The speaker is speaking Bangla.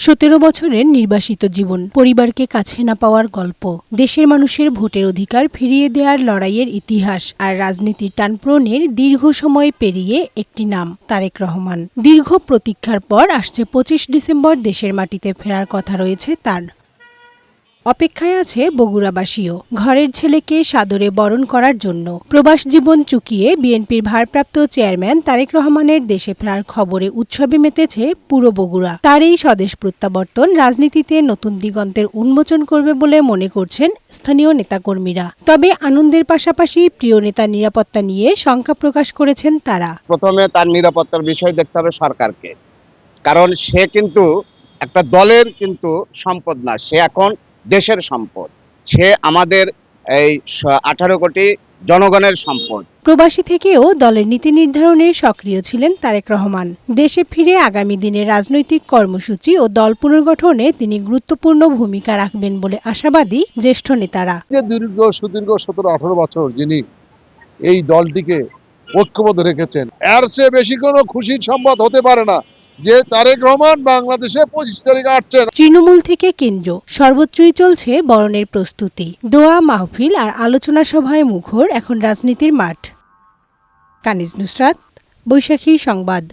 17 বছরের নির্বাসিত জীবন, পরিবারকে কাছে না পাওয়ার গল্প, দেশের মানুষের ভোটের অধিকার ফিরিয়ে দেওয়ার লড়াইয়ের ইতিহাস আর রাজনীতির টানপ্রনের দীর্ঘ সময় পেরিয়ে একটি নাম, তারেক রহমান। দীর্ঘ প্রতীক্ষার পর আসছে 25 ডিসেম্বর দেশের মাটিতে ফেরার কথা রয়েছে তার। অপেক্ষায় আছে বগুড়াবাসীও, ঘরের ছেলেকে সাদরে বরণ করার জন্য। প্রবাস জীবন চুকিয়ে বিএনপির ভারপ্রাপ্ত চেয়ারম্যান তারেক রহমানের দেশে ফেরার খবরে উৎসবে মেতেছে পুরো বগুড়া। তার এই স্বদেশ প্রত্যাবর্তন রাজনীতিতে নতুন দিগন্তের উন্মোচন করবে বলে মনে করছেন স্থানীয় নেতাকর্মীরা। তবে আনন্দের পাশাপাশি প্রিয় নেতার নিরাপত্তা নিয়ে শঙ্কা প্রকাশ করেছেন তারা। প্রথমে তার নিরাপত্তার বিষয় দেখতে হবে সরকারকে, কারণ সে কিন্তু একটা দলের কিন্তু সম্পদ না, সে এখন দেশের সম্পদ। সে আমাদের এই 18 কোটি জনগণের সম্পদ। প্রবাসী থেকেও দলের নীতি নির্ধারণে সক্রিয় ছিলেন তারেক রহমান। দেশে ফিরে আগামী দিনে রাজনৈতিক কর্মসূচি ও দল পুনর্গঠনে তিনি গুরুত্বপূর্ণ ভূমিকা রাখবেন বলে আশাবাদী জ্যেষ্ঠ নেতারা। যে সুদীর্ঘ 17-18 বছর যিনি এই দলটিকে ঐক্যবদ্ধ রেখেছেন, এর চেয়ে বেশি কোনো খুশির সংবাদ হতে পারে না যে তারেক রহমান বাংলাদেশে 25 তারিখে আসছেন। তৃণমূল থেকে কেন্দ্র সর্বত্রই চলছে বরণের প্রস্তুতি। দোয়া, মাহফিল আর আলোচনা সভায় মুখর এখন রাজনীতির মাঠ। কানিজ নুসরাত, বৈশাখী সংবাদ।